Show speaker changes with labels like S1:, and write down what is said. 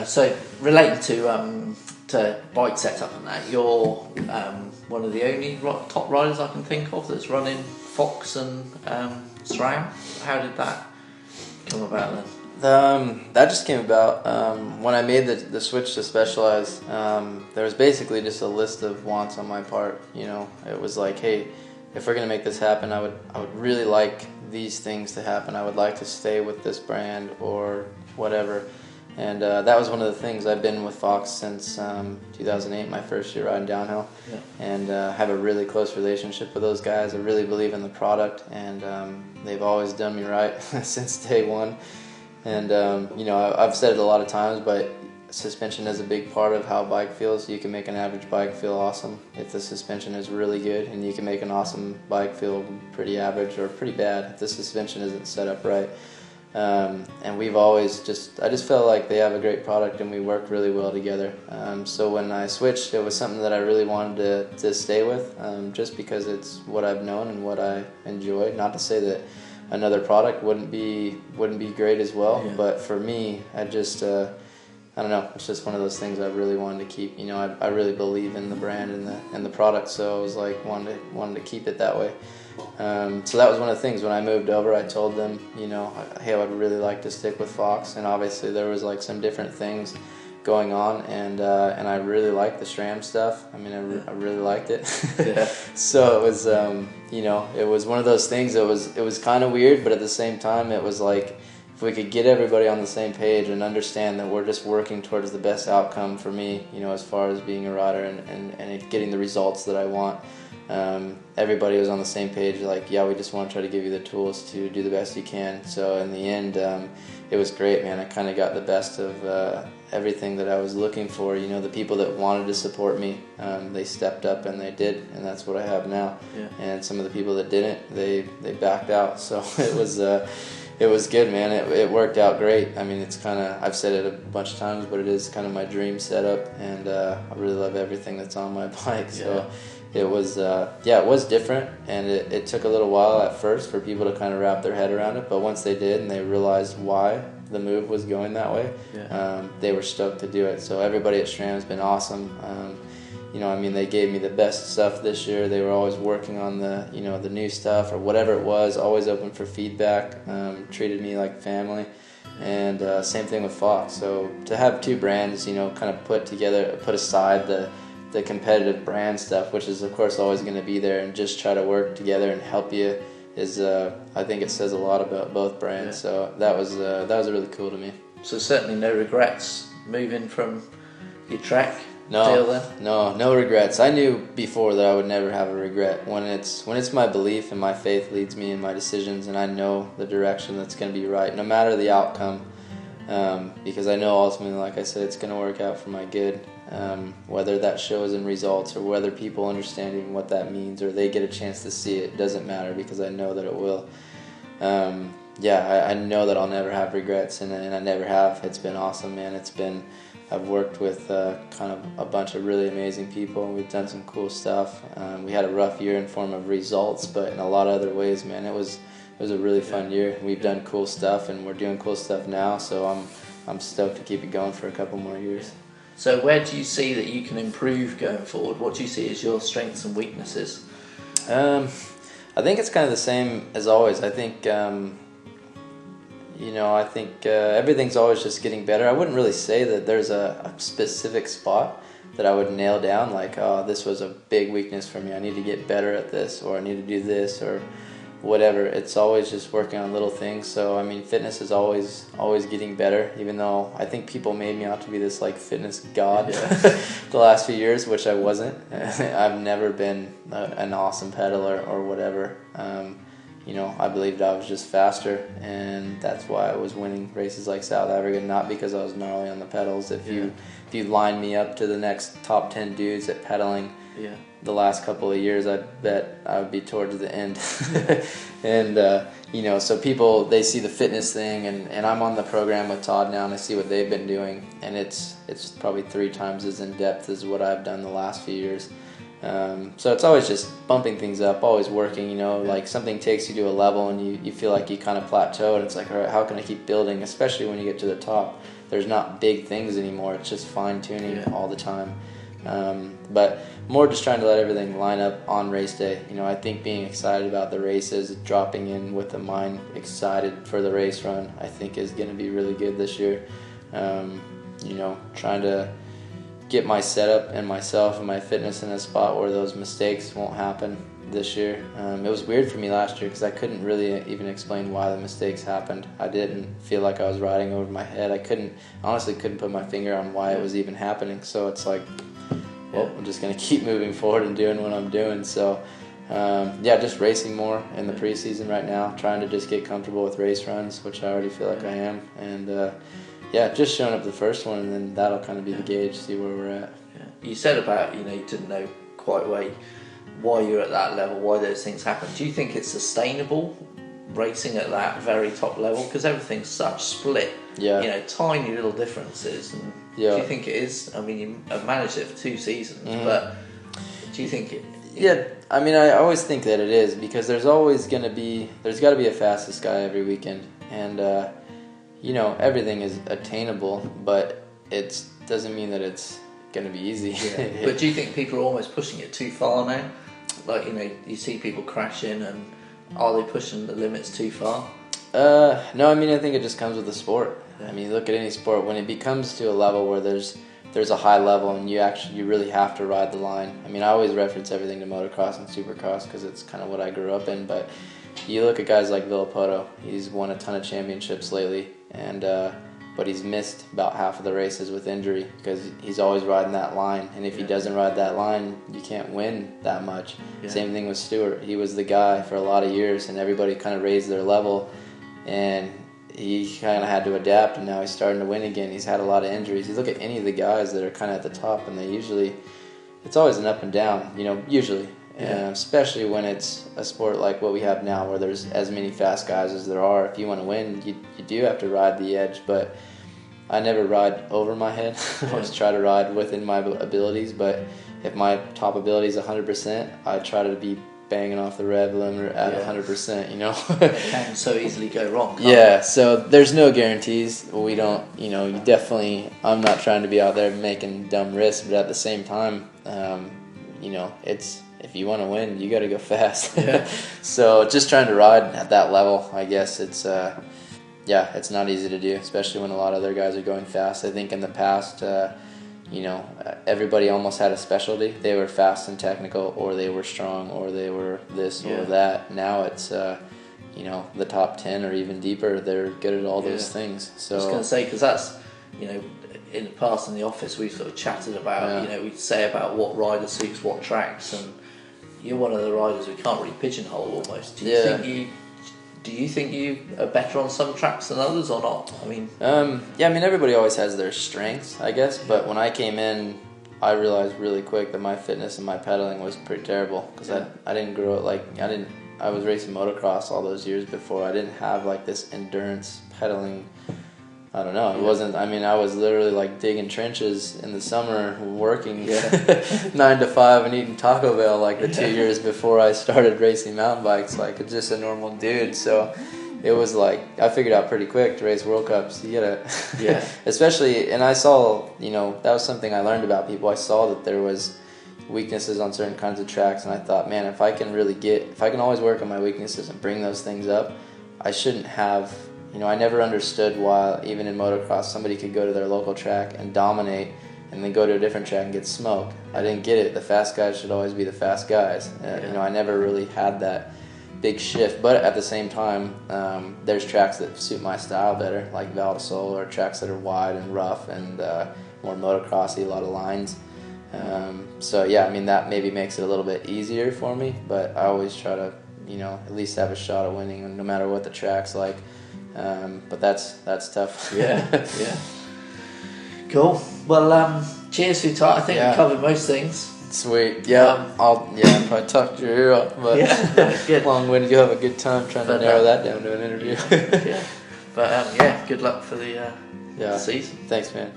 S1: So related to bike setup and that, you're one of the only top riders I can think of that's running Fox and SRAM. How did that come about then?
S2: That just came about when I made the switch to Specialized. There was basically just a list of wants on my part. It was like, hey, if we're gonna make this happen, I would really like these things to happen. I would like to stay with this brand or whatever. And that was one of the things. I've been with Fox since 2008, my first year riding downhill, and have a really close relationship with those guys. I really believe in the product, and they've always done me right since day one. And I've said it a lot of times, but suspension is a big part of how a bike feels. You can make an average bike feel awesome if the suspension is really good, and you can make an awesome bike feel pretty average or pretty bad if the suspension isn't set up right. And we've always I just felt like they have a great product and we work really well together. So when I switched, it was something that I really wanted to stay with, just because it's what I've known and what I enjoy. Not to say that another product wouldn't be great as well, but for me, I don't know. It's just one of those things I really wanted to keep. I really believe in the brand and the product, so I was like wanted to keep it that way. So that was one of the things. When I moved over, I told them, hey, I would really like to stick with Fox, and obviously there was like some different things going on, and I really liked the SRAM stuff. I mean, I really liked it. So it was, it was one of those things. It was kind of weird, but at the same time, it was like, if we could get everybody on the same page and understand that we're just working towards the best outcome for me, as far as being a rider and getting the results that I want. Everybody was on the same page, like, we just want to try to give you the tools to do the best you can. So in the end, it was great, man. I kind of got the best of everything that I was looking for. The people that wanted to support me, they stepped up and they did, and that's what I have now. And some of the people that didn't, they backed out. So it was good, man. It worked out great. I mean, it's kind of, I've said it a bunch of times, but it is kind of my dream setup, and I really love everything that's on my bike. So it was, it was different, and it took a little while at first for people to kind of wrap their head around it, but once they did and they realized why the move was going that way, they were stoked to do it. So everybody at SRAM has been awesome. They gave me the best stuff this year. They were always working on the new stuff or whatever it was, always open for feedback, treated me like family. And same thing with Fox. So to have two brands, kind of put aside the competitive brand stuff, which is of course always going to be there, and just try to work together and help you, is I think it says a lot about both brands. So that was really cool to me. So
S1: certainly no regrets moving from your track deal then?
S2: No regrets. I knew before that I would never have a regret. When it's my belief and my faith leads me in my decisions, and I know the direction that's going to be right, no matter the outcome, because I know ultimately, like I said, it's going to work out for my good. Whether that shows in results or whether people understand even what that means or they get a chance to see it, doesn't matter, because I know that it will. I know that I'll never have regrets, and I never have. It's been awesome, man. I've worked with kind of a bunch of really amazing people, and we've done some cool stuff. We had a rough year in form of results, but in a lot of other ways, man, it was a really fun year. We've done cool stuff, and we're doing cool stuff now, so I'm stoked to keep it going for a couple more years.
S1: So where do you see that you can improve going forward? What do you see as your strengths and weaknesses?
S2: I think it's kind of the same as always. I think everything's always just getting better. I wouldn't really say that there's a specific spot that I would nail down, like, oh, this was a big weakness for me, I need to get better at this, or I need to do this, or whatever. It's always just working on little things. So I mean, fitness is always getting better, even though I think people made me out to be this like fitness god the last few years, which I wasn't. I've never been an awesome pedaler or whatever. I believed I was just faster, and that's why I was winning races like South Africa, not because I was gnarly on the pedals. If you line me up to the next top 10 dudes at pedaling the last couple of years, I bet I would be towards the end. And so people, they see the fitness thing, and I'm on the program with Todd now, and I see what they've been doing, and it's probably 3 times as in depth as what I've done the last few years. So it's always just bumping things up, always working, like something takes you to a level and you feel like you kind of plateau, and it's like, all right, how can I keep building, especially when you get to the top? there's not big things anymore. It's just fine tuning all the time. But more just trying to let everything line up on race day. I think being excited about the races, dropping in with the mind excited for the race run, I think is going to be really good this year. Trying to get my setup and myself and my fitness in a spot where those mistakes won't happen this year. It was weird for me last year because I couldn't really even explain why the mistakes happened. I didn't feel like I was riding over my head. I honestly couldn't put my finger on why it was even happening. So it's like, well, I'm just going to keep moving forward and doing what I'm doing. So, just racing more in the preseason right now, trying to just get comfortable with race runs, which I already feel like I am. And, just showing up the first one, and then that'll kind of be the gauge, see where we're at.
S1: Yeah. You said about, you didn't know quite why you're at that level, why those things happen. Do you think it's sustainable racing at that very top level? Because everything's such split, tiny little differences. And do you think it is? I mean, you have managed it for 2 seasons, but do you think it?
S2: Yeah, I mean, I always think that it is, because there's got to be a fastest guy every weekend, and everything is attainable, but it doesn't mean that it's going to be easy.
S1: Yeah. But do you think people are almost pushing it too far now? Like, you see people crashing, and are they pushing the limits too far?
S2: No, I mean, I think it just comes with the sport. Yeah. I mean, look at any sport, when it becomes to a level where there's a high level and you really have to ride the line. I mean, I always reference everything to motocross and supercross because it's kind of what I grew up in, but you look at guys like Villapoto, he's won a ton of championships lately, and but he's missed about half of the races with injury because he's always riding that line, and if he doesn't ride that line, you can't win that much. Same thing with Stewart. He was the guy for a lot of years, and everybody kind of raised their level, and he kind of had to adapt, and now he's starting to win again. He's had a lot of injuries. You look at any of the guys that are kind of at the top, and it's always an up and down, usually. Especially when it's a sport like what we have now, where there's as many fast guys as there are. If you want to win, you do have to ride the edge, but I never ride over my head. I always try to ride within my abilities, but if my top ability is 100%, I try to be banging off the rev limiter at 100%,
S1: It can so easily go wrong.
S2: So there's no guarantees. We don't, I'm not trying to be out there making dumb risks, but at the same time, it's, if you want to win, you got to go fast. So just trying to ride at that level, I guess it's not easy to do, especially when a lot of other guys are going fast. I think in the past, everybody almost had a specialty. They were fast and technical, or they were strong, or they were this or that. Now it's, the top 10 or even deeper, they're good at all those things. So
S1: I was going to say, because that's, in the past in the office we've sort of chatted about, we say about what rider suits what tracks, and you're one of the riders we can't really pigeonhole almost. Do you think you are better on some tracks than others or not? I mean,
S2: everybody always has their strengths, I guess. But when I came in, I realized really quick that my fitness and my pedaling was pretty terrible because I didn't grow up I was racing motocross all those years before. I didn't have this endurance pedaling. I don't know. It wasn't. I mean, I was literally digging trenches in the summer, working 9 to 5 and eating Taco Bell the 2 years before I started racing mountain bikes, just a normal dude. So it was I figured out pretty quick to race World Cups. You gotta, especially. And I saw, that was something I learned about people. I saw that there was weaknesses on certain kinds of tracks, and I thought, man, if I can always work on my weaknesses and bring those things up, I shouldn't have. I never understood why, even in motocross, somebody could go to their local track and dominate and then go to a different track and get smoked. I didn't get it. The fast guys should always be the fast guys. I never really had that big shift. But at the same time, there's tracks that suit my style better, like Val di Sole, or tracks that are wide and rough and more motocrossy, a lot of lines. That maybe makes it a little bit easier for me, but I always try to, at least have a shot at winning, no matter what the track's like. But that's tough.
S1: Cool. Well, cheers for your time. I think we covered most things.
S2: Sweet. I'll probably talk your ear off, but
S1: good.
S2: Long-winded. You have a good time trying to narrow that down to an interview.
S1: But good luck for the season.
S2: Thanks, man.